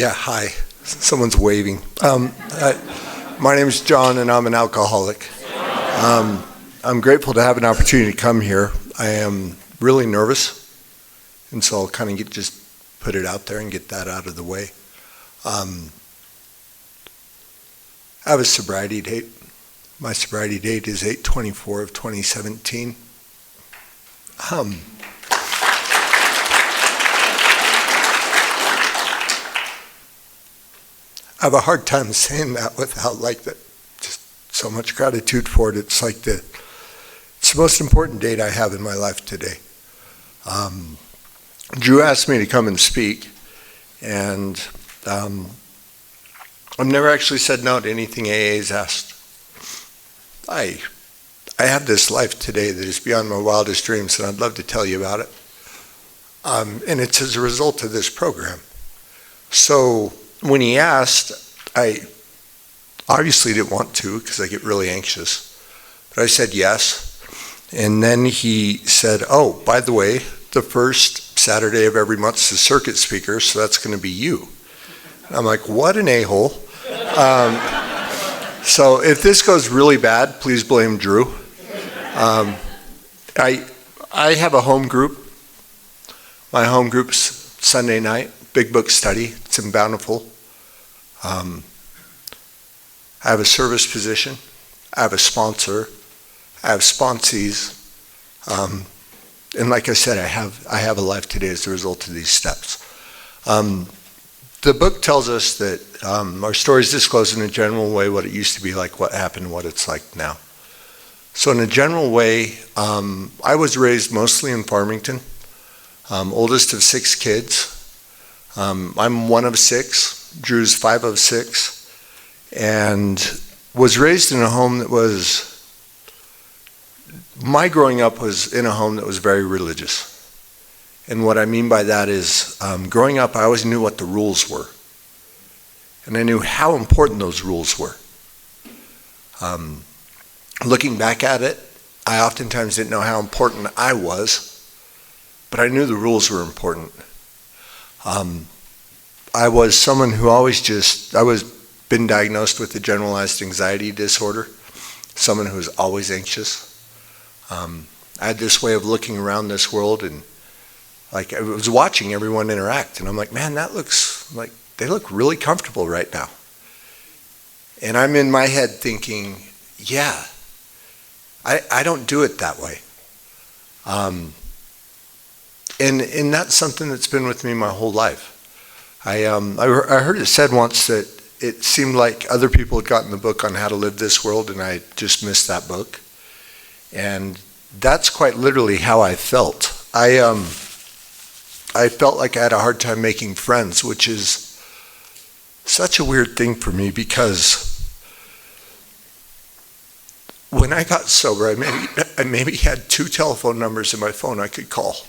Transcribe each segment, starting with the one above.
Yeah, hi. Someone's waving. My name is Jon, and I'm an alcoholic. I'm grateful to have an opportunity to come here. I am really nervous, and so I'll kind of just put it out there and get that out of the way. I have a sobriety date. My sobriety date is 8/24 of 2017. I have a hard time saying that without just so much gratitude for it. It's the most important date I have in my life today. Drew asked me to come and speak, and I've never actually said no to anything AA's asked. I have this life today that is beyond my wildest dreams, and I'd love to tell you about it. And it's as a result of this program. So when he asked, I obviously didn't want to because I get really anxious, but I said yes. And then he said, oh, by the way, the first Saturday of every month is the circuit speaker, so that's going to be you. And I'm like, what an a-hole. So if this goes really bad, please blame Drew. I have a home group. My home group's Sunday night, big book study. It's in Bountiful. I have a service position. I have a sponsor. I have sponsees. And like I said, I have a life today as a result of these steps. The book tells us that our stories disclose in a general way what it used to be like, what happened, what it's like now. So in a general way, I was raised mostly in Farmington, oldest of 6 kids. I'm one of 6. Drew's 5 of 6, and was raised in a home that my growing up was in a home that was very religious. And what I mean by that is, growing up, I always knew what the rules were. And I knew how important those rules were. Looking back at it, I oftentimes didn't know how important I was, but I knew the rules were important. I was someone who always been diagnosed with a generalized anxiety disorder, someone who was always anxious. I had this way of looking around this world and I was watching everyone interact, and I'm like, man, that looks like they look really comfortable right now. And I'm in my head thinking, yeah, I don't do it that way. And that's something that's been with me my whole life. I heard it said once that it seemed like other people had gotten the book on how to live this world, and I just missed that book. And that's quite literally how I felt. I felt like I had a hard time making friends, which is such a weird thing for me because when I got sober, I maybe had 2 telephone numbers in my phone I could call.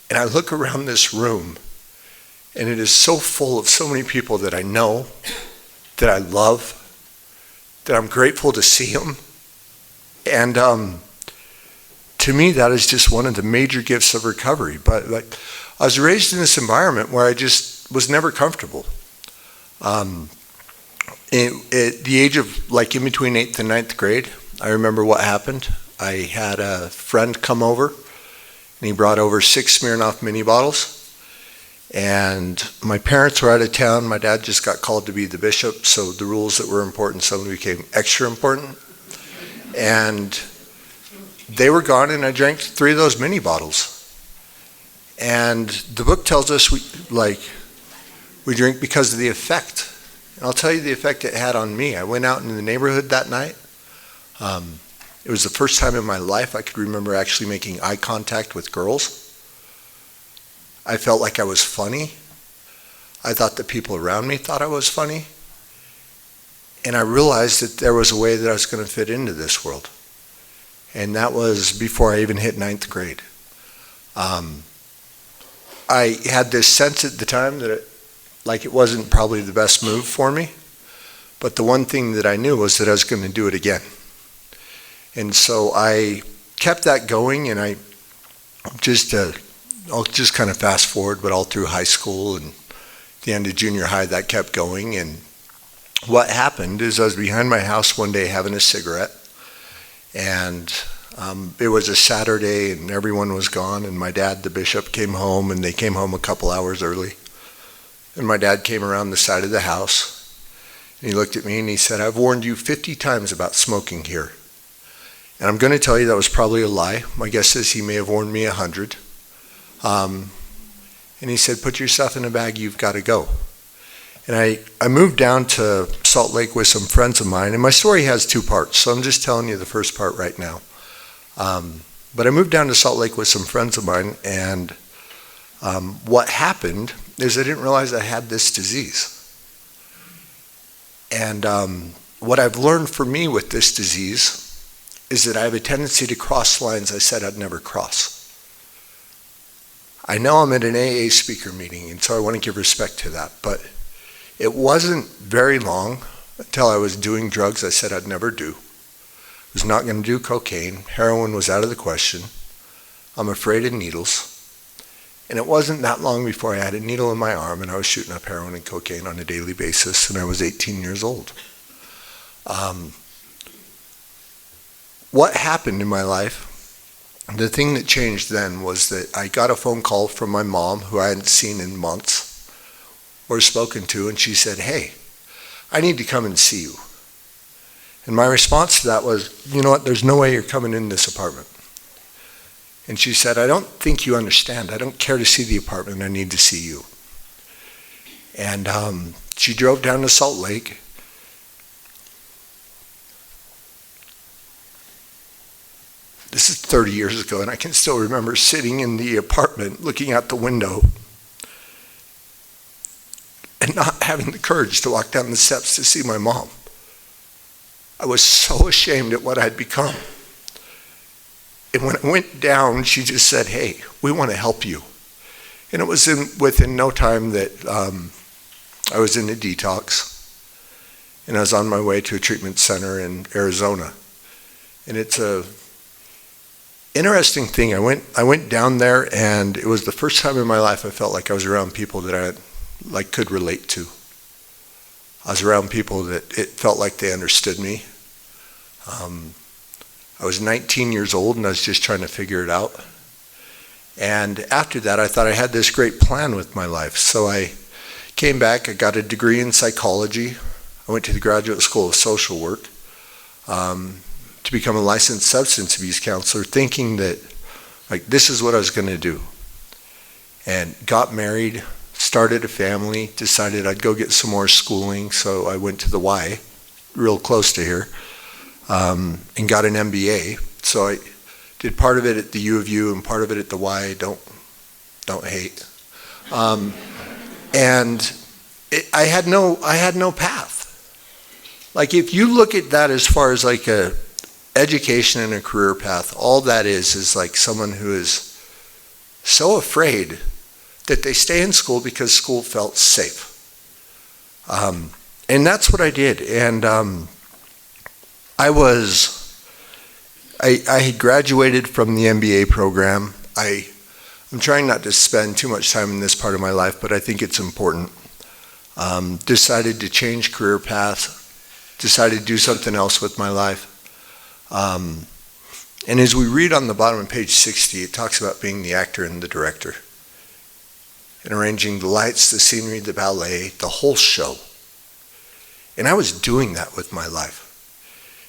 And I look around this room, and it is so full of so many people that I know, that I love, that I'm grateful to see them. And to me, that is just one of the major gifts of recovery. But I was raised in this environment where I just was never comfortable. At the age of in between 8th and 9th grade, I remember what happened. I had a friend come over, and he brought over 6 Smirnoff mini bottles. And my parents were out of town. My dad just got called to be the bishop, so the rules that were important suddenly became extra important. And they were gone, and I drank 3 of those mini bottles. And the book tells us we drink because of the effect. And I'll tell you the effect it had on me. I went out in the neighborhood that night. It was the first time in my life I could remember actually making eye contact with girls. I felt like I was funny. I thought the people around me thought I was funny. And I realized that there was a way that I was going to fit into this world. And that was before I even hit 9th grade. I had this sense at the time that it wasn't probably the best move for me. But the one thing that I knew was that I was going to do it again. And so I kept that going, and I'll just kind of fast forward, but all through high school and the end of junior high, that kept going. And what happened is I was behind my house one day having a cigarette, and it was a Saturday and everyone was gone, and my dad, the bishop, came home, and they came home a couple hours early. And my dad came around the side of the house, and he looked at me and he said, "I've warned you 50 times about smoking here." And I'm going to tell you that was probably a lie. My guess is he may have warned me 100. And he said, "Put your stuff in a bag, you've got to go." And I moved down to Salt Lake with some friends of mine, and my story has two parts, so I'm just telling you the first part right now. But I moved down to Salt Lake with some friends of mine, and what happened is I didn't realize I had this disease. And what I've learned for me with this disease is that I have a tendency to cross lines I said I'd never cross. I know I'm at an AA speaker meeting, and so I want to give respect to that, but it wasn't very long until I was doing drugs I said I'd never do. I was not going to do cocaine. Heroin was out of the question. I'm afraid of needles. And it wasn't that long before I had a needle in my arm and I was shooting up heroin and cocaine on a daily basis, and I was 18 years old. What happened in my life, the thing that changed then was that I got a phone call from my mom, who I hadn't seen in months or spoken to, and she said, "Hey, I need to come and see you." And my response to that was, "You know what, there's no way you're coming in this apartment." And she said, "I don't think you understand. I don't care to see the apartment. I need to see you." And she drove down to Salt Lake. This is 30 years ago, and I can still remember sitting in the apartment looking out the window and not having the courage to walk down the steps to see my mom. I was so ashamed at what I'd become. And when I went down, she just said, "Hey, we want to help you." And it was within no time that I was in a detox, and I was on my way to a treatment center in Arizona. And it's a interesting thing. I went down there, and it was the first time in my life I felt like I was around people that I could relate to. I was around people that it felt like they understood me. I was 19 years old, and I was just trying to figure it out. And after that, I thought I had this great plan with my life. So I came back. I got a degree in psychology. I went to the Graduate School of Social Work to become a licensed substance abuse counselor, thinking that this is what I was going to do. And got married, started a family, decided I'd go get some more schooling, so I went to the Y, real close to here, and got an MBA. So I did part of it at the U of U and part of it at the Y. Don't hate. And I had no path. If you look at that as far as a education and a career path, all that is like someone who is so afraid that they stay in school because school felt safe. And that's what I did. And I had graduated from the MBA program. I'm trying not to spend too much time in this part of my life, but I think it's important. Decided to change career path, decided to do something else with my life. And as we read on the bottom of page 60, it talks about being the actor and the director, and arranging the lights, the scenery, the ballet, the whole show. And I was doing that with my life.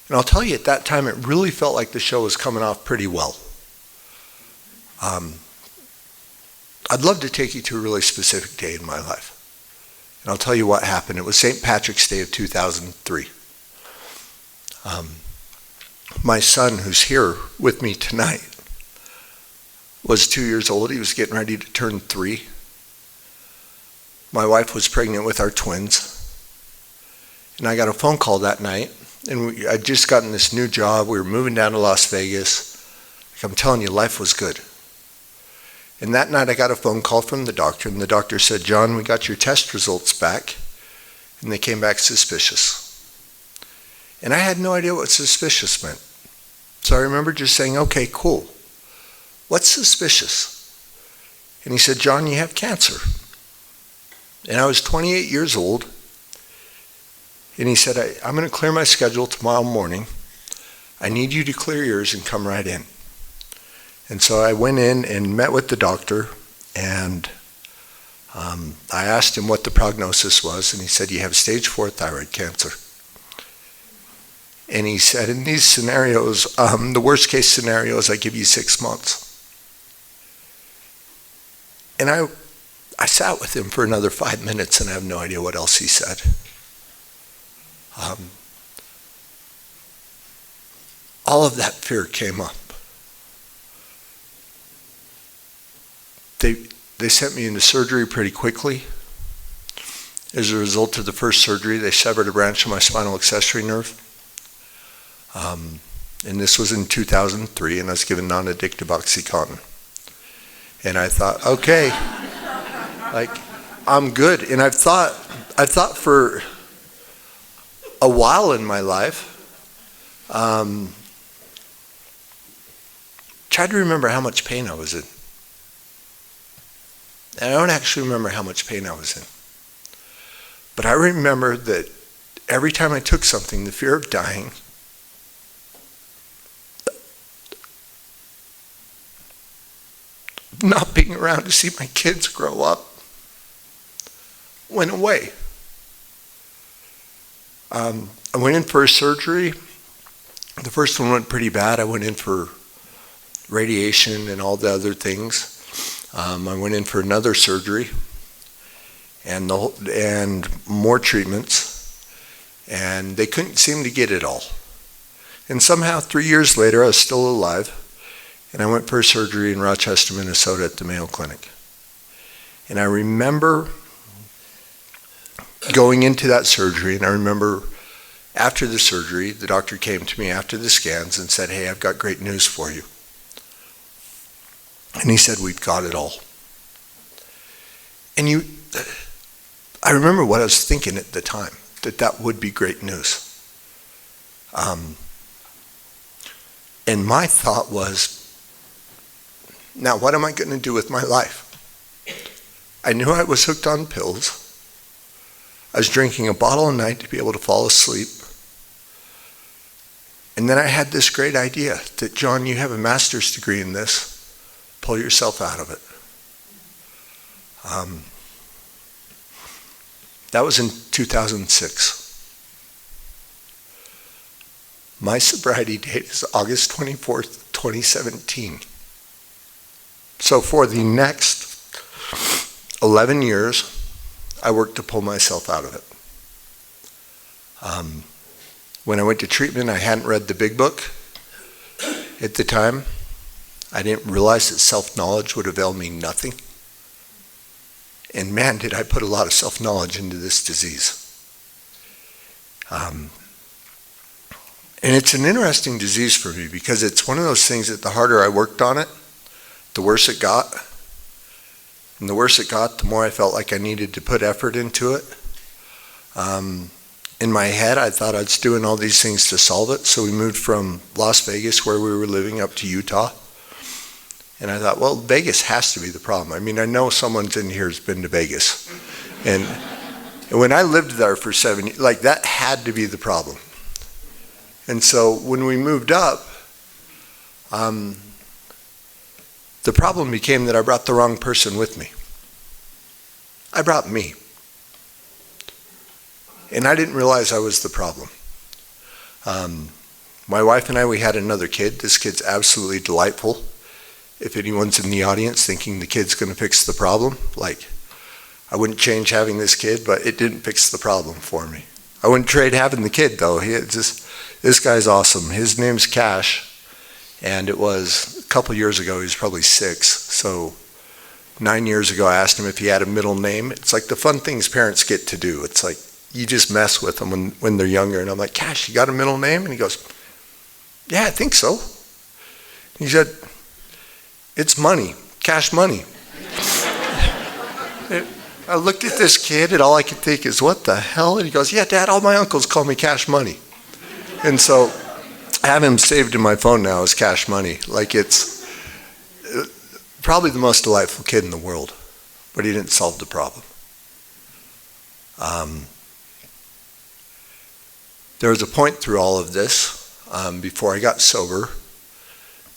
And I'll tell you, at that time, it really felt like the show was coming off pretty well. I'd love to take you to a really specific day in my life. And I'll tell you what happened. It was St. Patrick's Day of 2003. My son, who's here with me tonight, was 2 years old. He was getting ready to turn 3. My wife was pregnant with our twins. And I got a phone call that night. And I'd just gotten this new job. We were moving down to Las Vegas. I'm telling you, life was good. And that night I got a phone call from the doctor, and the doctor said, "John, we got your test results back, and they came back suspicious." And I had no idea what suspicious meant. So I remember just saying, "Okay, cool. What's suspicious?" And he said, "John, you have cancer." And I was 28 years old. And he said, I'm going to clear my schedule tomorrow morning. I need you to clear yours and come right in. And so I went in and met with the doctor, and I asked him what the prognosis was, and he said, you have stage 4 thyroid cancer. And he said, in these scenarios, the worst case scenario is I give you 6 months. And I sat with him for another 5 minutes, and I have no idea what else he said. All of that fear came up. They sent me into surgery pretty quickly. As a result of the first surgery, they severed a branch of my spinal accessory nerve. And this was in 2003, and I was given non-addictive OxyContin. And I thought, okay, like, I'm good. And I thought for a while in my life, tried to remember how much pain I was in. And I don't actually remember how much pain I was in. But I remember that every time I took something, the fear of dying, not being around to see my kids grow up, went away. I went in for a surgery. The first one went pretty bad. I went in for radiation and all the other things. I went in for another surgery and more treatments, and they couldn't seem to get it all. And somehow 3 years later, I was still alive, and I went for a surgery in Rochester, Minnesota at the Mayo Clinic. And I remember going into that surgery, and I remember after the surgery, the doctor came to me after the scans and said, hey, I've got great news for you. And he said, we've got it all. And I remember what I was thinking at the time, that would be great news. And my thought was, now what am I going to do with my life? I knew I was hooked on pills. I was drinking a bottle a night to be able to fall asleep. And then I had this great idea that, Jon, you have a master's degree in this. Pull yourself out of it. That was in 2006. My sobriety date is August 24th, 2017. So for the next 11 years, I worked to pull myself out of it. When I went to treatment, I hadn't read the big book at the time. I didn't realize that self-knowledge would avail me nothing. And man, did I put a lot of self-knowledge into this disease. And it's an interesting disease for me because it's one of those things that the harder I worked on it, the worse it got. And the worse it got, the more I felt like I needed to put effort into it. In my head, I thought I was doing all these things to solve it. So we moved from Las Vegas, where we were living, up to Utah. And I thought, well, Vegas has to be the problem. I mean, I know someone's in here who's been to Vegas. And when I lived there for 7 years, like, that had to be the problem. And so when we moved up, the problem became that I brought the wrong person with me. I brought me. And I didn't realize I was the problem. My wife and I, we had another kid. This kid's absolutely delightful. If anyone's in the audience thinking the kid's going to fix the problem, like, I wouldn't change having this kid, but it didn't fix the problem for me. I wouldn't trade having the kid, though. This guy's awesome. His name's Cash, and it was a couple years ago. He was probably 6. So 9 years ago, I asked him if he had a middle name. It's like the fun things parents get to do. It's like you just mess with them when they're younger. And I'm like, Cash, you got a middle name? And he goes, yeah, I think so. He said, it's money, Cash Money. I looked at this kid and all I could think is, what the hell? And he goes, yeah, Dad, all my uncles call me Cash Money. And so I have him saved in my phone now as Cash Money. Like, it's probably the most delightful kid in the world, but he didn't solve the problem. There was a point through all of this, before I got sober,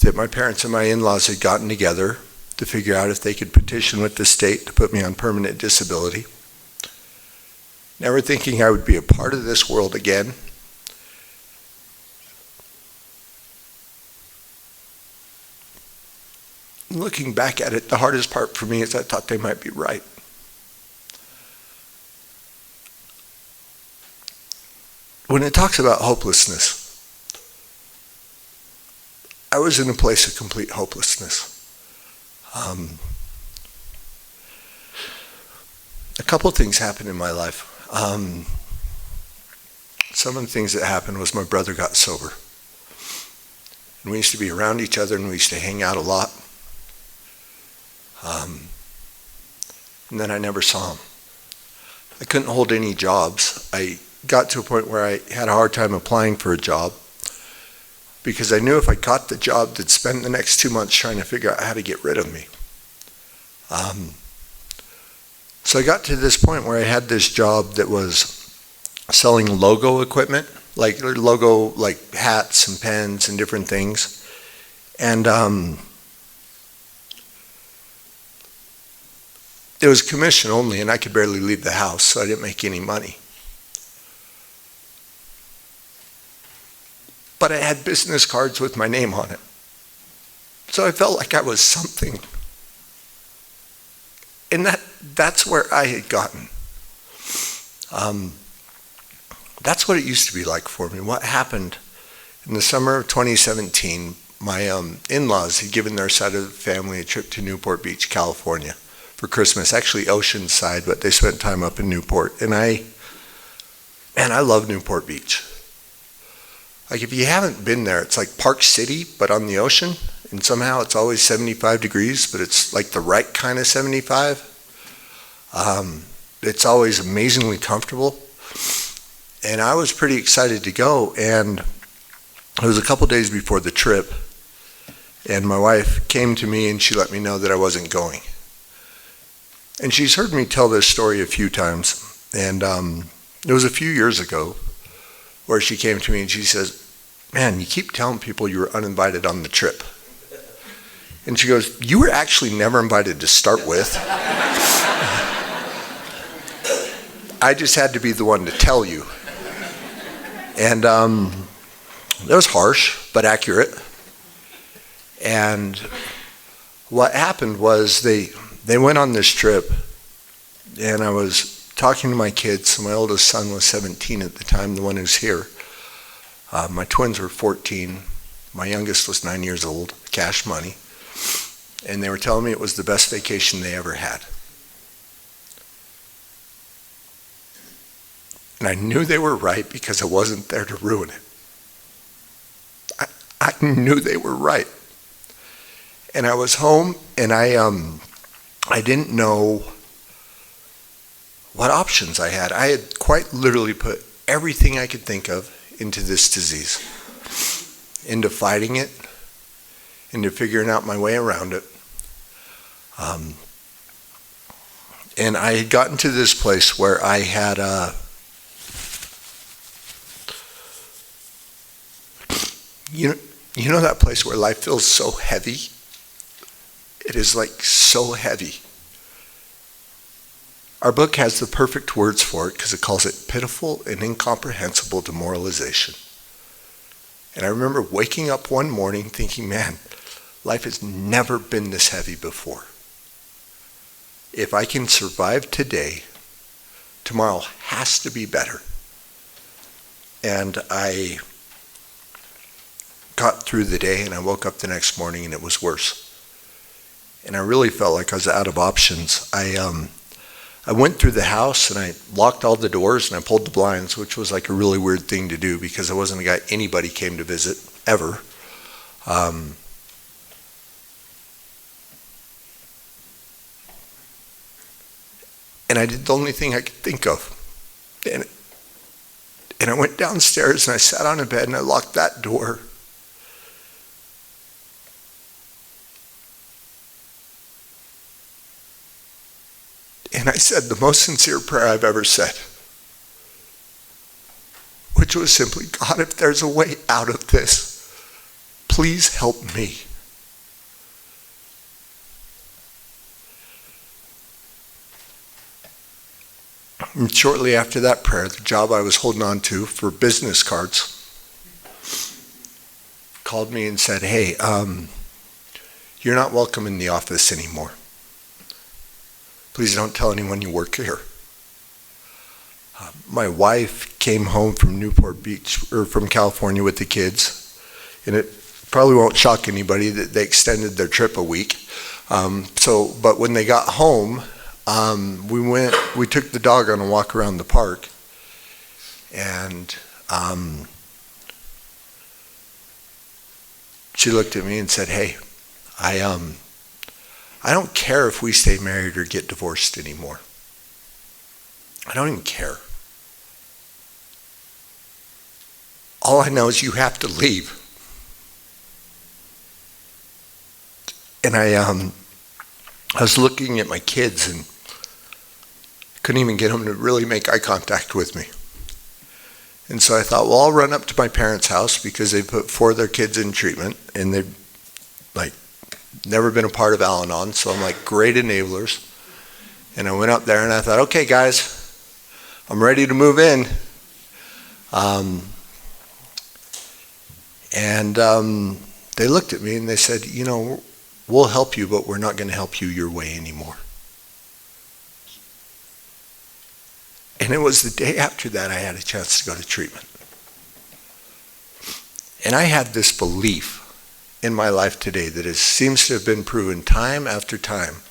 that my parents and my in-laws had gotten together to figure out if they could petition with the state to put me on permanent disability. Never thinking I would be a part of this world again. Looking back at it, the hardest part for me is I thought they might be right. When it talks about hopelessness, I was in a place of complete hopelessness. A couple of things happened in my life. Some of the things that happened was my brother got sober. And we used to be around each other and we used to hang out a lot. And then I never saw him. I couldn't hold any jobs. I got to a point where I had a hard time applying for a job because I knew if I got the job, they'd spend the next 2 months trying to figure out how to get rid of me. So I got to this point where I had this job that was selling logo equipment, like hats and pens and different things. And it was commission only, and I could barely leave the house, so I didn't make any money. But I had business cards with my name on it. So I felt like I was something. And that's where I had gotten. That's what it used to be like for me. What happened in the summer of 2017, my in-laws had given their side of the family a trip to Newport Beach, California for Christmas. Actually Oceanside, but they spent time up in Newport. And I love Newport Beach. Like if you haven't been there, it's like Park City, but on the ocean. And somehow it's always 75 degrees, but it's like the right kind of 75. It's always amazingly comfortable. And I was pretty excited to go. And it was a couple days before the trip. And my wife came to me and she let me know that I wasn't going. And she's heard me tell this story a few times. And it was a few years ago where she came to me and she says, "Man, you keep telling people you were uninvited on the trip." And she goes, "You were actually never invited to start with. I just had to be the one to tell you." And that was harsh, but accurate. And what happened was they went on this trip, and I was talking to my kids. So my oldest son was 17 at the time, the one who's here. My twins were 14. My youngest was 9 years old, cash money. And they were telling me it was the best vacation they ever had. And I knew they were right because I wasn't there to ruin it. I knew they were right. And I was home, and I didn't know what options I had. I had quite literally put everything I could think of into this disease, into fighting it, into figuring out my way around it. And I had gotten to this place where I had you know that place where life feels so heavy? It is like so heavy. Our book has the perfect words for it because it calls it pitiful and incomprehensible demoralization. And I remember waking up one morning thinking, man, life has never been this heavy before. If I can survive today, tomorrow has to be better. And I got through the day, and I woke up the next morning and it was worse. And I really felt like I was out of options. I went through the house and I locked all the doors and I pulled the blinds, which was like a really weird thing to do because I wasn't a guy anybody came to visit ever. And I did the only thing I could think of. And I went downstairs and I sat on a bed and I locked that door. And I said the most sincere prayer I've ever said. which was simply, God, if there's a way out of this, please help me. And shortly after that prayer, the job I was holding on to for business cards called me and said, hey, you're not welcome in the office anymore. Please don't tell anyone you work here. My wife came home from Newport Beach, or from California with the kids, and it probably won't shock anybody that they extended their trip a week. But when they got home, we took the dog on a walk around the park, and she looked at me and said, hey, I don't care if we stay married or get divorced anymore. I don't even care. All I know is you have to leave. And I was looking at my kids and couldn't even get them to really make eye contact with me. And so I thought, well, I'll run up to my parents' house because they put 4 of their kids in treatment and they've never been a part of Al-Anon. So I'm like, great enablers. And I went up there and I thought, okay, guys, I'm ready to move in. They looked at me and they said, we'll help you, but we're not going to help you your way anymore. And it was the day after that I had a chance to go to treatment. And I had this belief in my life today that seems to have been proven time after time,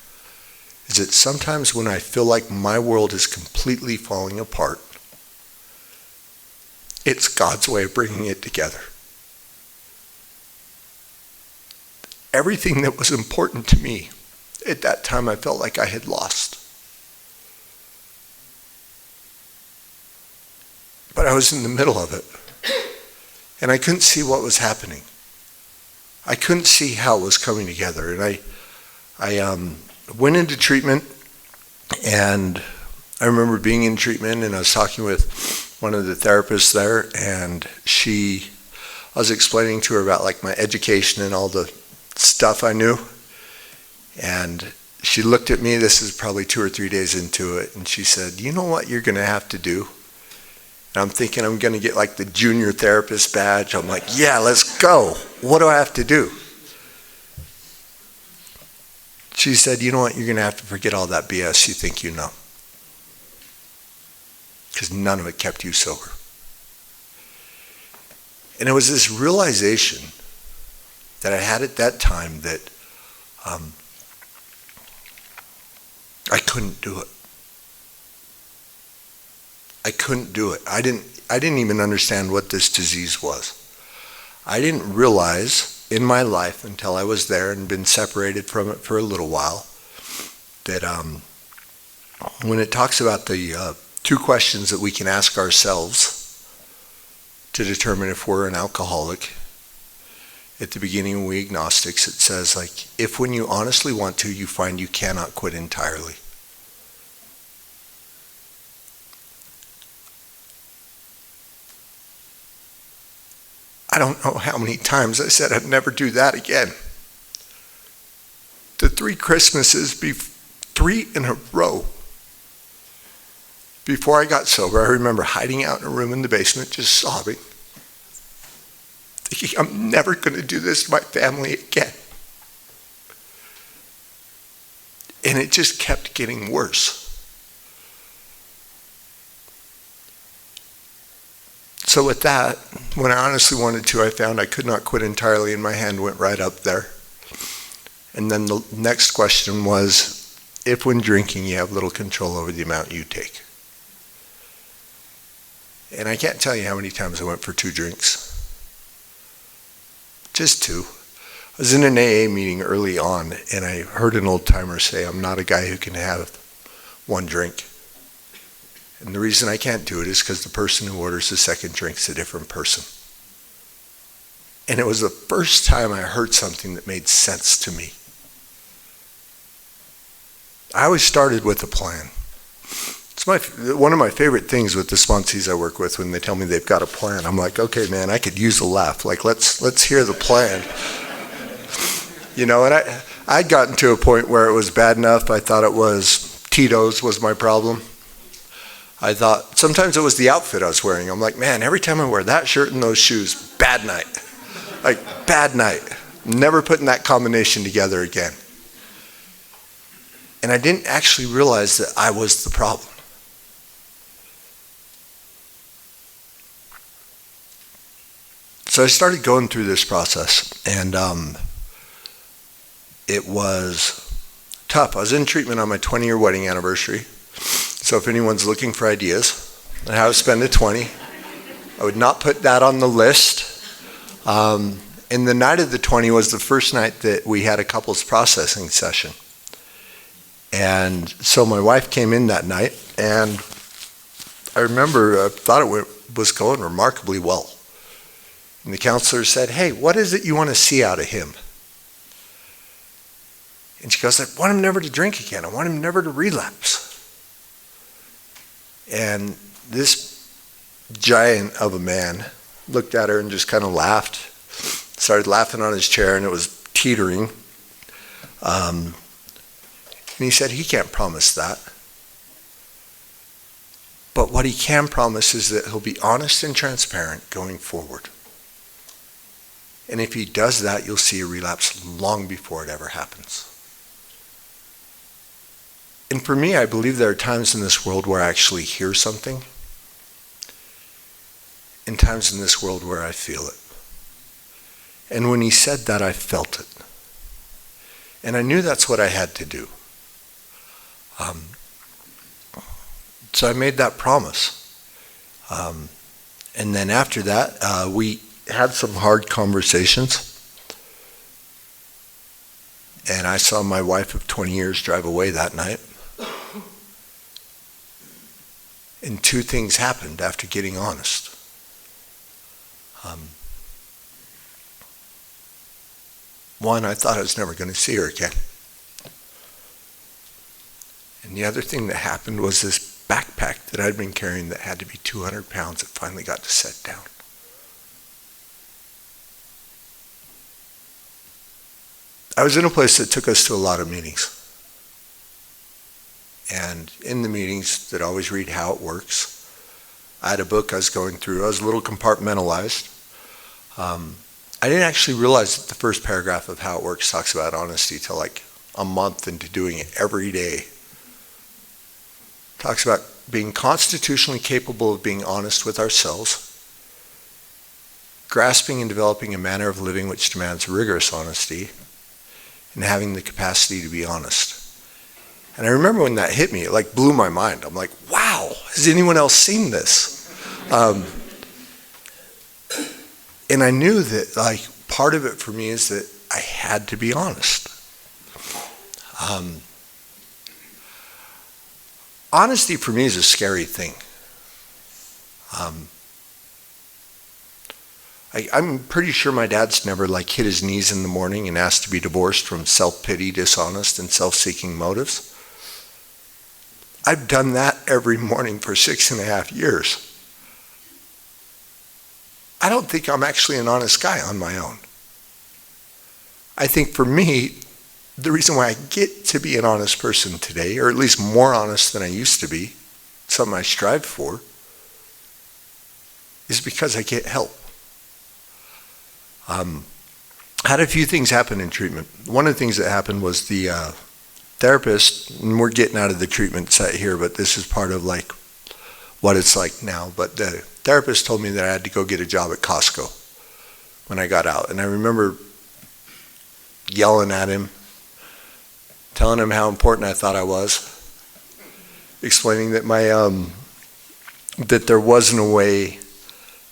is that sometimes when I feel like my world is completely falling apart, it's God's way of bringing it together. Everything that was important to me at that time I felt like I had lost. But I was in the middle of it. And I couldn't see what was happening. I couldn't see how it was coming together. And I went into treatment, and I remember being in treatment, and I was talking with one of the therapists there, and I was explaining to her about my education and all the stuff I knew. And she looked at me, this is probably 2 or 3 days into it, and she said, you know what you're going to have to do? And I'm thinking I'm going to get the junior therapist badge. I'm like, yeah, let's go. What do I have to do? She said, you know what, you're going to have to forget all that BS you think you know. Because none of it kept you sober. And it was this realization that I had at that time that I couldn't do it. I couldn't do it. I didn't even understand what this disease was. I didn't realize in my life until I was there and been separated from it for a little while that when it talks about the 2 questions that we can ask ourselves to determine if we're an alcoholic, at the beginning when we agnostics, it says if when you honestly want to, you find you cannot quit entirely. I don't know how many times I said I'd never do that again. The 3 Christmases, 3 in a row, before I got sober, I remember hiding out in a room in the basement, just sobbing, thinking I'm never going to do this to my family again. And it just kept getting worse. So with that, when I honestly wanted to, I found I could not quit entirely, and my hand went right up there. And then the next question was, if when drinking you have little control over the amount you take. And I can't tell you how many times I went for 2 drinks. Just 2. I was in an AA meeting early on, and I heard an old timer say, I'm not a guy who can have 1 drink. And the reason I can't do it is because the person who orders the second drink is a different person. And it was the first time I heard something that made sense to me. I always started with a plan. One of my favorite things with the sponsees I work with when they tell me they've got a plan. I'm like, okay, man, I could use a laugh. Like, let's hear the plan. You know, and I'd gotten to a point where it was bad enough. I thought it was Tito's was my problem. I thought sometimes it was the outfit I was wearing. I'm like, man, every time I wear that shirt and those shoes, bad night. Like, bad night. Never putting that combination together again. And I didn't actually realize that I was the problem. So I started going through this process, and it was tough. I was in treatment on my 20-year wedding anniversary. So if anyone's looking for ideas on how to spend a 20, I would not put that on the list. And the night of the 20 was the first night that we had a couples processing session. And so my wife came in that night, and I remember I thought it was going remarkably well. And the counselor said, hey, what is it you want to see out of him? And she goes, I want him never to drink again. I want him never to relapse. And this giant of a man looked at her and just kind of laughed, started laughing on his chair, and it was teetering. And he said, he can't promise that. But what he can promise is that he'll be honest and transparent going forward. And if he does that, you'll see a relapse long before it ever happens. And for me, I believe there are times in this world where I actually hear something, and times in this world where I feel it. And when he said that, I felt it. And I knew that's what I had to do. So I made that promise. And then after that, we had some hard conversations. And I saw my wife of 20 years drive away that night. And two things happened after getting honest. One, I thought I was never going to see her again. And the other thing that happened was this backpack that I'd been carrying that had to be 200 pounds, it finally got to set down. I was in a place that took us to a lot of meetings. And in the meetings, they'd always read How It Works. I had a book I was going through. I was a little compartmentalized. I didn't actually realize that the first paragraph of How It Works talks about honesty till like a month into doing it every day. Talks about being constitutionally capable of being honest with ourselves, grasping and developing a manner of living which demands rigorous honesty, and having the capacity to be honest. And I remember when that hit me, it like blew my mind. I'm like, wow, has anyone else seen this? And I knew that like part of it for me is that I had to be honest. Honesty for me is a scary thing. I'm pretty sure my dad's never like hit his knees in the morning and asked to be divorced from self-pity, dishonest, and self-seeking motives. I've done that every morning for 6.5 years. I don't think I'm actually an honest guy on my own. I think for me, the reason why I get to be an honest person today, or at least more honest than I used to be, something I strive for, is because I get help. I had a few things happen in treatment. One of the things that happened was the therapist, and we're getting out of the treatment set here, but this is part of like what it's like now, but the therapist told me that I had to go get a job at Costco when I got out. And I remember yelling at him, telling him how important I thought I was, explaining that my that there wasn't a way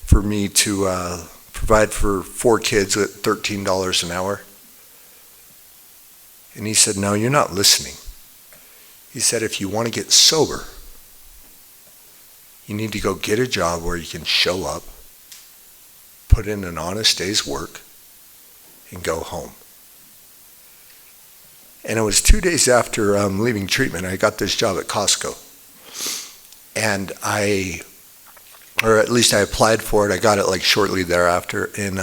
for me to provide for 4 kids at $13 an hour. And he said, no, you're not listening. He said, if you want to get sober, you need to go get a job where you can show up, put in an honest day's work, and go home. And it was 2 days after leaving treatment, I got this job at Costco. and or at least I applied for it. I got it like shortly thereafter, and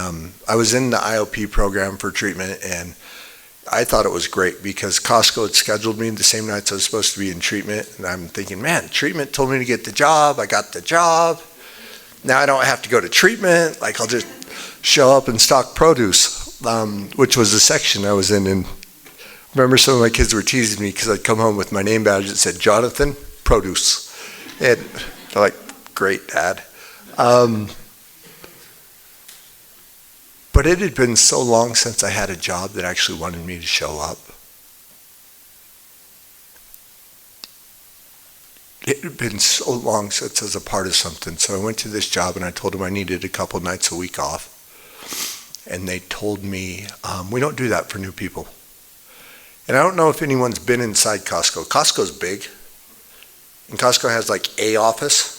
I was in the IOP program for treatment, and I thought it was great because Costco had scheduled me the same nights I was supposed to be in treatment, and I'm thinking, man, treatment told me to get the job. I got the job. Now I don't have to go to treatment. Like, I'll just show up and stock produce, which was the section I was in. And I remember some of my kids were teasing me because I'd come home with my name badge that said Jonathan Produce. And they're like, great, Dad. But it had been so long since I had a job that actually wanted me to show up. It had been so long since I was a part of something. So I went to this job and I told them I needed a couple nights a week off. And they told me, we don't do that for new people. And I don't know if anyone's been inside Costco. Costco's big. And Costco has like a office.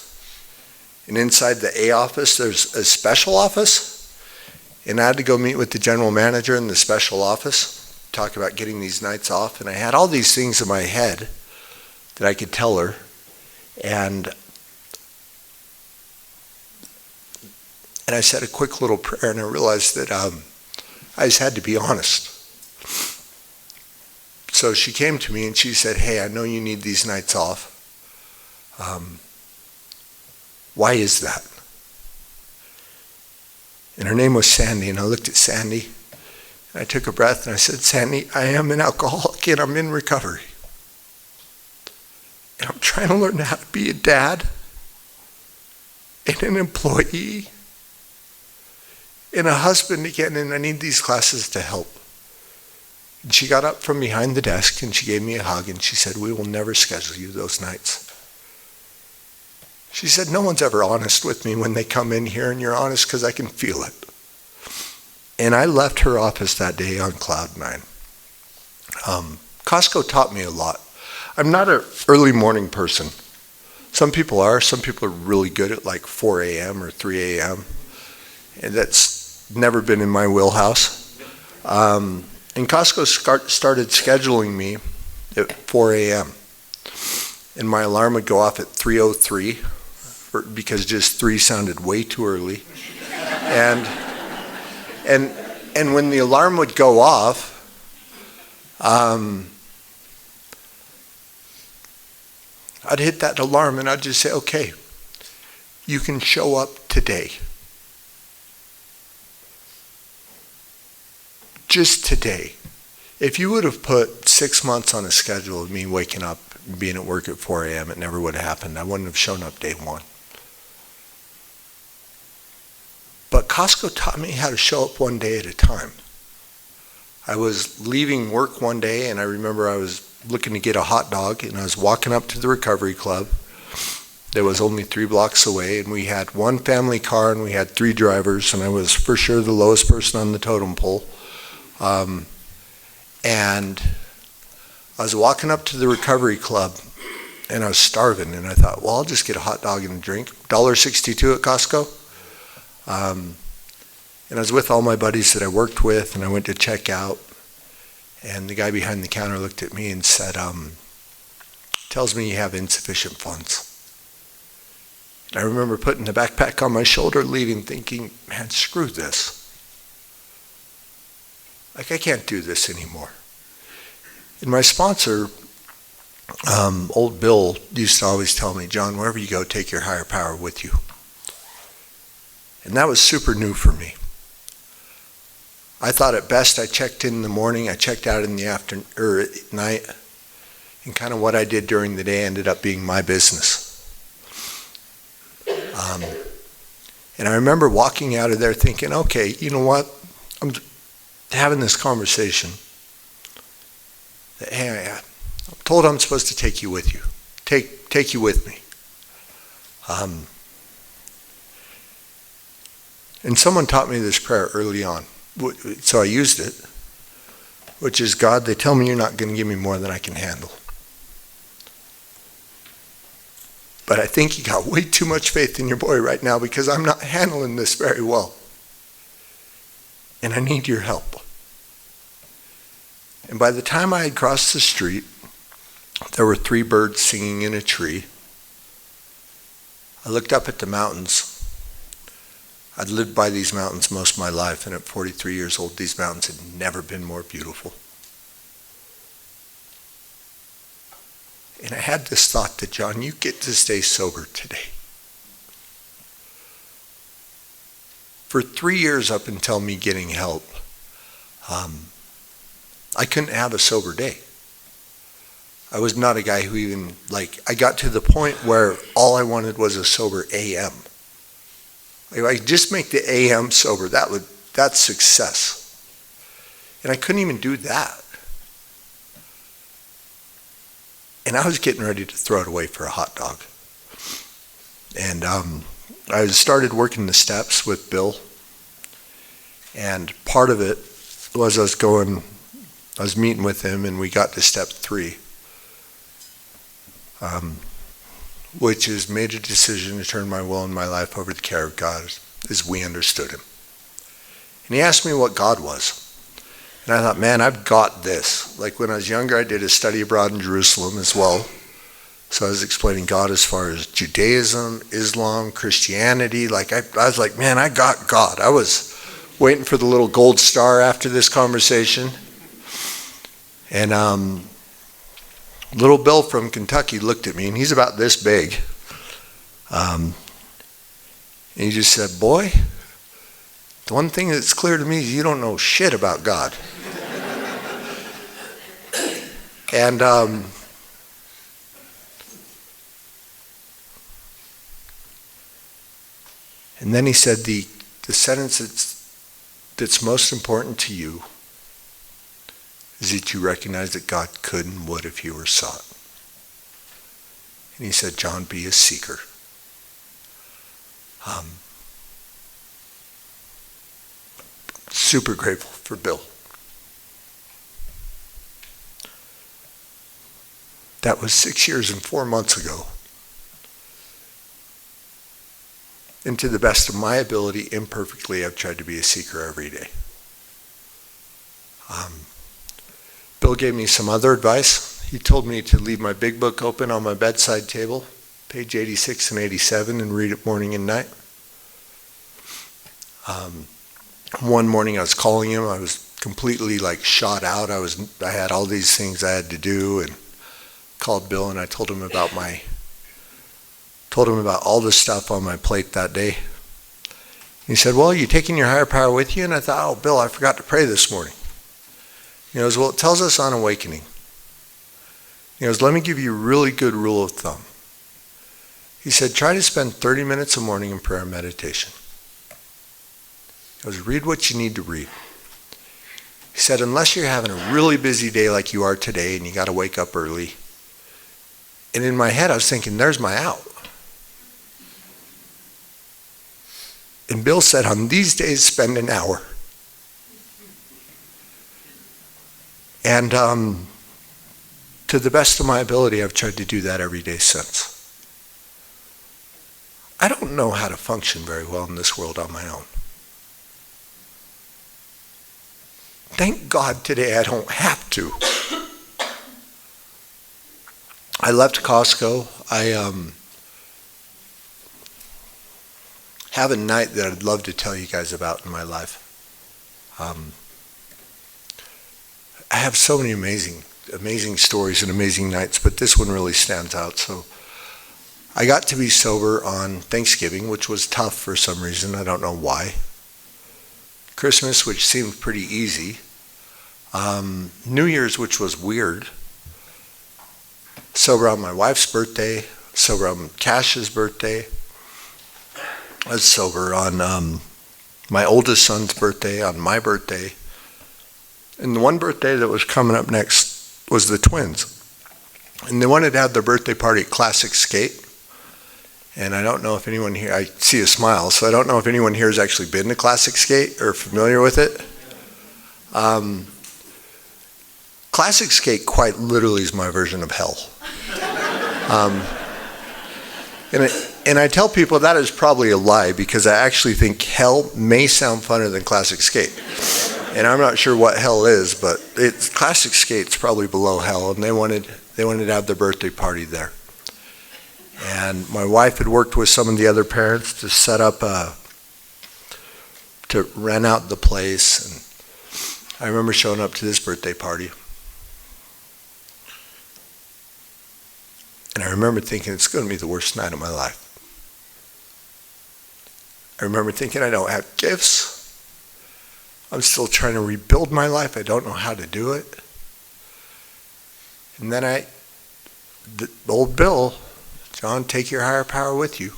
And inside the A office, there's a special office. And I had to go meet with the general manager in the special office, talk about getting these nights off. And I had all these things in my head that I could tell her. And I said a quick little prayer, and I realized that I just had to be honest. So she came to me and she said, hey, I know you need these nights off. Why is that? And her name was Sandy, and I looked at Sandy, and I took a breath, and I said, Sandy, I am an alcoholic, and I'm in recovery. And I'm trying to learn how to be a dad, and an employee, and a husband again, and I need these classes to help. And she got up from behind the desk, and she gave me a hug, and she said, we will never schedule you those nights. She said, no one's ever honest with me when they come in here, and you're honest because I can feel it. And I left her office that day on cloud nine. Costco taught me a lot. I'm not an early morning person. Some people are. Some people are really good at like 4 a.m. or 3 a.m. And that's never been in my wheelhouse. And Costco started scheduling me at 4 a.m. And my alarm would go off at 3:03 because just 3 sounded way too early. And when the alarm would go off, I'd hit that alarm and I'd just say, okay, you can show up today. Just today. If you would have put 6 months on a schedule of me waking up and being at work at 4 a.m., it never would have happened. I wouldn't have shown up day one. But Costco taught me how to show up one day at a time. I was leaving work one day, and I remember I was looking to get a hot dog, and I was walking up to the recovery club that was only 3 blocks away, and we had one family car, and we had 3 drivers, and I was for sure the lowest person on the totem pole. And I was walking up to the recovery club, and I was starving, and I thought, well, I'll just get a hot dog and a drink. $1.62 at Costco. And I was with all my buddies that I worked with, and I went to check out, and the guy behind the counter looked at me and said, tells me you have insufficient funds. And I remember putting the backpack on my shoulder, leaving, thinking, man, screw this. Like, I can't do this anymore. And my sponsor, old Bill, used to always tell me, John, wherever you go, take your higher power with you. And that was super new for me. I thought at best I checked in the morning, I checked out in the afternoon or at night, and kind of what I did during the day ended up being my business. And I remember walking out of there thinking, okay, you know what? I'm having this conversation that, hey, I'm told I'm supposed to take you with you. Take you with me. And someone taught me this prayer early on, so I used it, which is, God, they tell me you're not going to give me more than I can handle. But I think you got way too much faith in your boy right now because I'm not handling this very well. And I need your help. And by the time I had crossed the street, there were 3 birds singing in a tree. I looked up at the mountains. I'd lived by these mountains most of my life, and at 43 years old, these mountains had never been more beautiful. And I had this thought that, Jon, you get to stay sober today. For 3 years up until me getting help, I couldn't have a sober day. I was not a guy who even, I got to the point where all I wanted was a sober AM. If I could just make the AM sober, that's success. And I couldn't even do that. And I was getting ready to throw it away for a hot dog. And I started working the steps with Bill. And part of it was I was meeting with him, and we got to step 3. Which is made a decision to turn my will and my life over to the care of God as we understood him. And he asked me what God was. And I thought, man, I've got this. Like when I was younger, I did a study abroad in Jerusalem as well. So I was explaining God as far as Judaism, Islam, Christianity. I was like, man, I got God. I was waiting for the little gold star after this conversation. And little Bill from Kentucky looked at me, and he's about this big. And he just said, boy, the one thing that's clear to me is you don't know shit about God. And then he said, the sentence that's most important to you is that you recognize that God could and would if you were sought. And he said, Jon, be a seeker. Super grateful for Bill. That was 6 years and 4 months ago. And to the best of my ability, imperfectly, I've tried to be a seeker every day. Bill gave me some other advice. He told me to leave my big book open on my bedside table, page 86 and 87, and read it morning and night. One morning I was calling him. I was completely shot out. I had all these things I had to do, and called Bill, and I told him about all the stuff on my plate that day. He said, well, you taking your higher power with you? And I thought, oh, Bill, I forgot to pray this morning. He goes, well, it tells us on awakening. He goes, let me give you a really good rule of thumb. He said, try to spend 30 minutes a morning in prayer and meditation. He goes, read what you need to read. He said, unless you're having a really busy day like you are today and you got to wake up early. And in my head, I was thinking, there's my out. And Bill said, on these days, spend an hour. And to the best of my ability, I've tried to do that every day since. I don't know how to function very well in this world on my own. Thank God today I don't have to. I left Costco. I have a night that I'd love to tell you guys about in my life. I have so many amazing stories and amazing nights, but this one really stands out. So I got to be sober on Thanksgiving, which was tough for some reason. I don't know why. Christmas, which seemed pretty easy. New Year's, which was weird. Sober on my wife's birthday. Sober on Cash's birthday. I was sober on my oldest son's birthday, on my birthday. And the one birthday that was coming up next was the twins. And they wanted to have their birthday party at Classic Skate. And I don't know if anyone here, I see a smile, so I don't know if anyone here has actually been to Classic Skate or familiar with it. Classic Skate quite literally is my version of hell. And I tell people that is probably a lie, because I actually think hell may sound funner than Classic Skate. And I'm not sure what hell is, but Classic Skate's probably below hell, and they wanted to have their birthday party there. And my wife had worked with some of the other parents to set up to rent out the place. And I remember showing up to this birthday party. And I remember thinking, it's going to be the worst night of my life. I remember thinking, I don't have gifts. I'm still trying to rebuild my life. I don't know how to do it. And then the old Bill, Jon, take your higher power with you.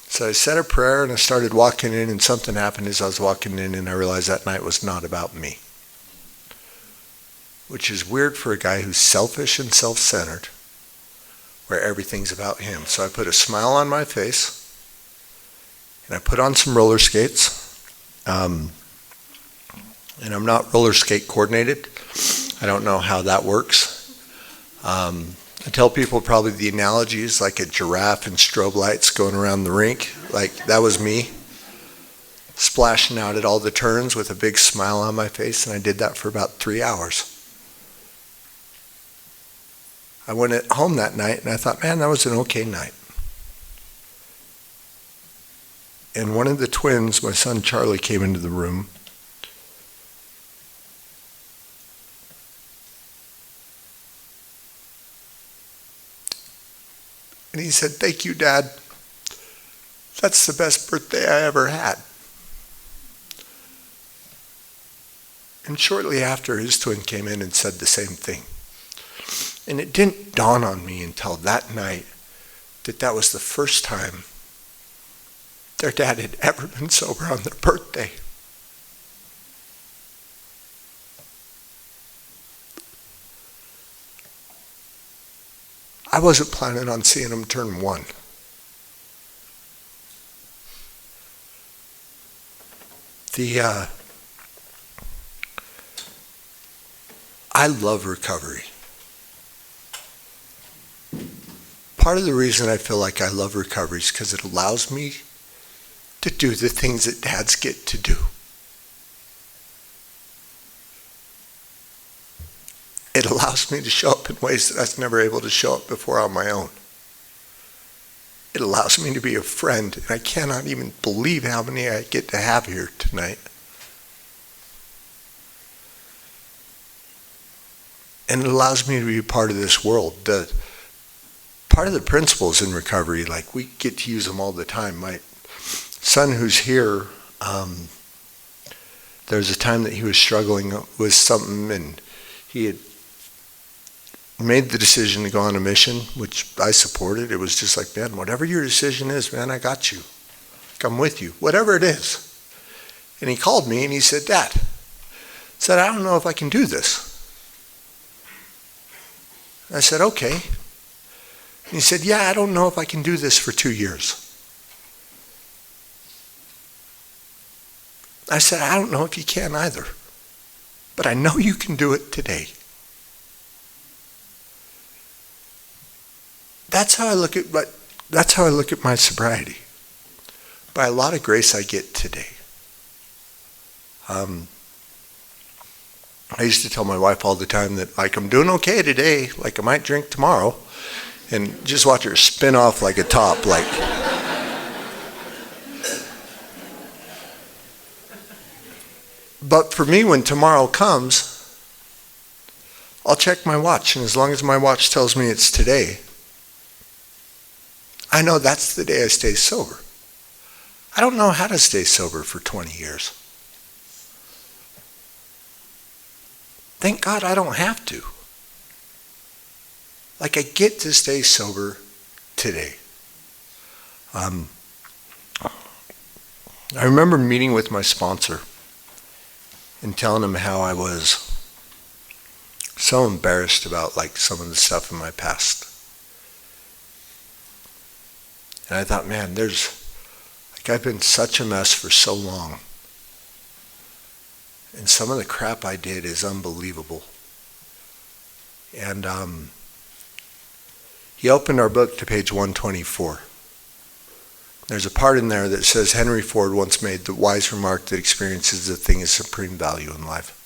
So I said a prayer and I started walking in, and something happened as I was walking in, and I realized that night was not about me. Which is weird for a guy who's selfish and self-centered, where everything's about him. So I put a smile on my face, and I put on some roller skates. And I'm not roller skate coordinated. I don't know how that works. I tell people probably the analogy is like a giraffe and strobe lights going around the rink. Like, that was me, splashing out at all the turns with a big smile on my face, and I did that for about 3 hours. I went home that night and I thought, man, that was an okay night. And one of the twins, my son Charlie, came into the room. And he said, thank you, Dad. That's the best birthday I ever had. And shortly after, his twin came in and said the same thing. And it didn't dawn on me until that night that that was the first time their dad had ever been sober on their birthday. I wasn't planning on seeing him turn 1. I love recovery. Part of the reason I feel like I love recovery is because it allows me to do the things that dads get to do. It allows me to show up in ways that I was never able to show up before on my own. It allows me to be a friend, and I cannot even believe how many I get to have here tonight. And it allows me to be a part of this world. Part of the principles in recovery, like, we get to use them all the time. My son who's here, there was a time that he was struggling with something, and he had made the decision to go on a mission, which I supported. It was just like, man, whatever your decision is, man, I got you. I'm with you, whatever it is. And he called me and he said, Dad, I don't know if I can do this. I said, okay. And he said, yeah, I don't know if I can do this for 2 years. I said, I don't know if you can either, but I know you can do it today. That's how I look at my sobriety. By a lot of grace I get today. I used to tell my wife all the time that, like, I'm doing okay today, like I might drink tomorrow, and just watch her spin off like a top, like. But for me, when tomorrow comes, I'll check my watch, and as long as my watch tells me it's today, I know that's the day I stay sober. I don't know how to stay sober for 20 years. Thank God I don't have to. Like, I get to stay sober today. I remember meeting with my sponsor and telling him how I was so embarrassed about, like, some of the stuff in my past. And I thought, man, I've been such a mess for so long. And some of the crap I did is unbelievable. And he opened our book to page 124. There's a part in there that says, Henry Ford once made the wise remark that experience is the thing of supreme value in life.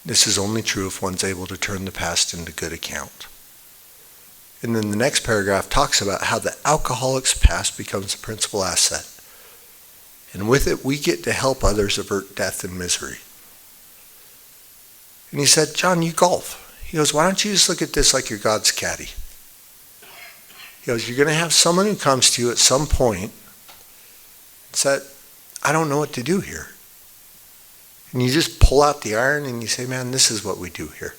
This is only true if one's able to turn the past into good account. And then the next paragraph talks about how the alcoholic's past becomes a principal asset. And with it, we get to help others avert death and misery. And he said, John, you golf. He goes, why don't you just look at this like you're God's caddy? He goes, you're going to have someone who comes to you at some point and said, I don't know what to do here. And you just pull out the iron and you say, man, this is what we do here.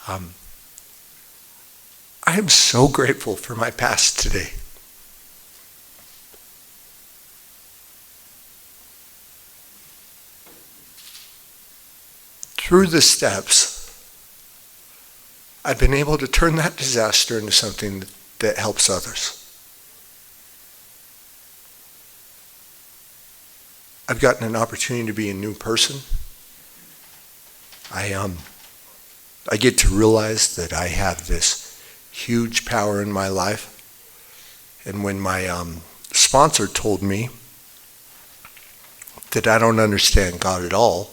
I am so grateful for my past today. Through the steps, I've been able to turn that disaster into something that helps others. I've gotten an opportunity to be a new person. I get to realize that I have this huge power in my life. And when my sponsor told me that I don't understand God at all,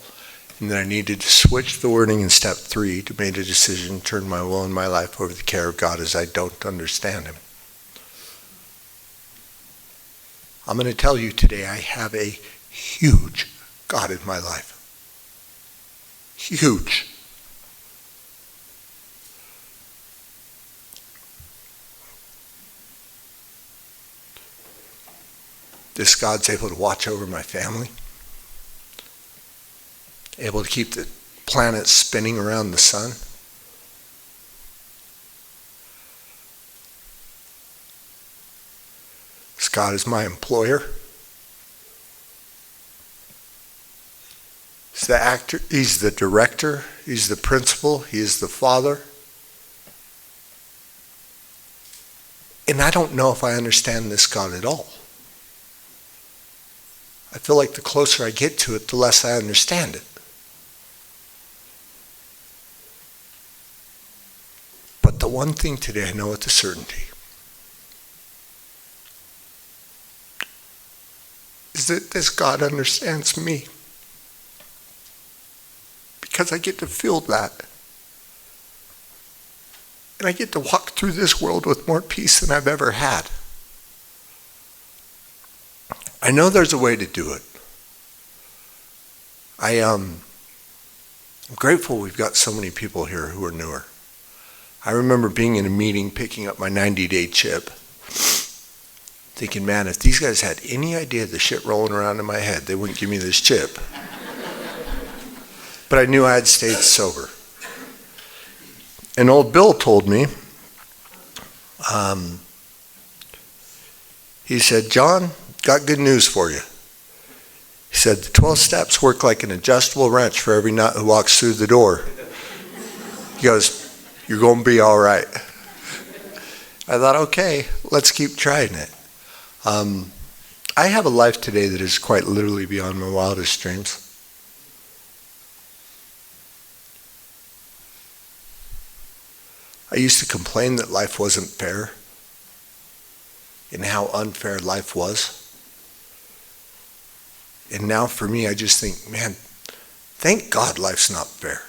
and that I needed to switch the wording in step 3 to make a decision, turn my will and my life over the care of God as I don't understand him. I'm going to tell you today, I have a huge God in my life. Huge. This God's able to watch over my family, able to keep the planet spinning around the sun. This God is my employer. He's the actor, he's the director, he's the principal, he is the father. And I don't know if I understand this God at all. I feel like the closer I get to it, the less I understand it. But the one thing today I know with a certainty is that this God understands me. Because I get to feel that. And I get to walk through this world with more peace than I've ever had. I know there's a way to do it. I'm grateful we've got so many people here who are newer. I remember being in a meeting, picking up my 90-day chip, thinking, man, if these guys had any idea of the shit rolling around in my head, they wouldn't give me this chip. But I knew I had stayed sober. And old Bill told me, he said, John, got good news for you. He said, the 12 steps work like an adjustable wrench for every nut who walks through the door. He goes, you're going to be all right. I thought, okay, let's keep trying it. I have a life today that is quite literally beyond my wildest dreams. I used to complain that life wasn't fair and how unfair life was. And now for me, I just think, man, thank God life's not fair.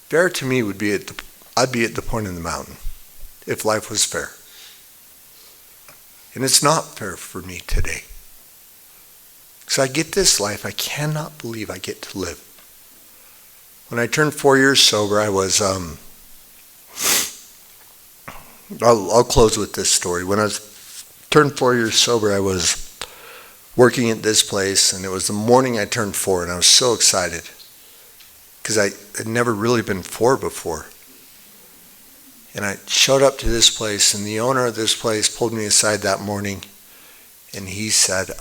Fair to me would be I'd be at the point of the mountain if life was fair. And it's not fair for me today. So I get this life I cannot believe I get to live. When I turned 4 years sober, I was, I'll close with this story. When I turned 4 years sober, I was working at this place, and it was the morning I turned 4, and I was so excited because I had never really been 4 before. And I showed up to this place, and the owner of this place pulled me aside that morning, and he said,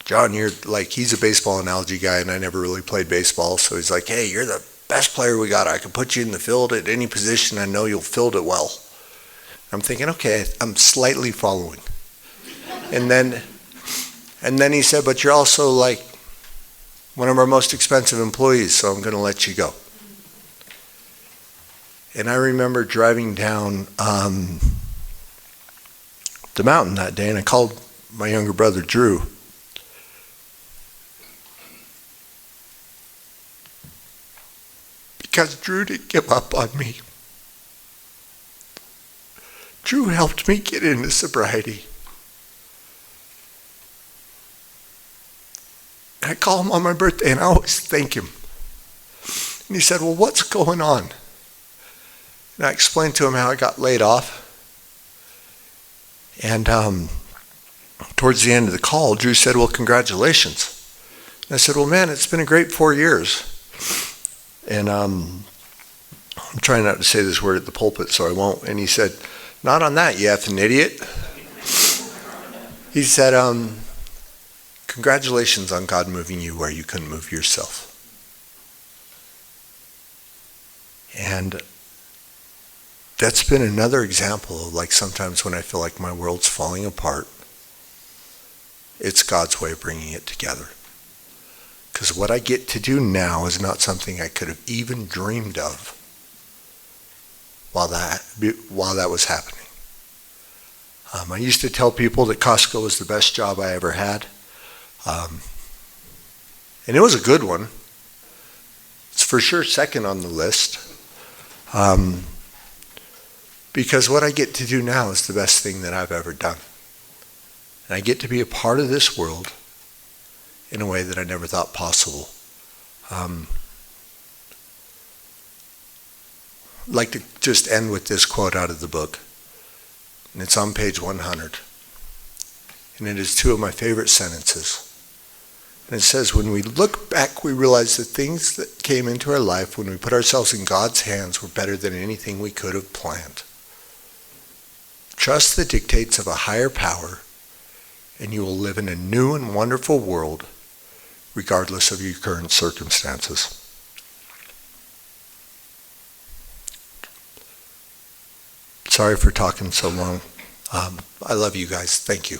John, you're like, he's a baseball analogy guy, and I never really played baseball, so he's like, hey, you're the best player we got. I can put you in the field at any position. I know you'll field it well. I'm thinking, okay, I'm slightly following. And then he said, but you're also like one of our most expensive employees, so I'm going to let you go. And I remember driving down the mountain that day, and I called my younger brother, Drew. because Drew didn't give up on me. Drew helped me get into sobriety. And I call him on my birthday and I always thank him. And he said, well, what's going on? And I explained to him how I got laid off. And towards the end of the call, Drew said, well, congratulations. And I said, well, man, it's been a great 4 years. And I'm trying not to say this word at the pulpit, so I won't. And he said, not on that, you effing idiot. He said, congratulations on God moving you where you couldn't move yourself. And that's been another example of, like, sometimes when I feel like my world's falling apart, it's God's way of bringing it together. Because what I get to do now is not something I could have even dreamed of while that was happening. I used to tell people that Costco was the best job I ever had. And it was a good one. It's for sure second on the list. Because what I get to do now is the best thing that I've ever done. And I get to be a part of this world in a way that I never thought possible. I'd like to just end with this quote out of the book. And it's on page 100. And it is two of my favorite sentences. And it says, when we look back, we realize the things that came into our life when we put ourselves in God's hands were better than anything we could have planned. Trust the dictates of a higher power, and you will live in a new and wonderful world, regardless of your current circumstances. Sorry for talking so long. I love you guys. Thank you.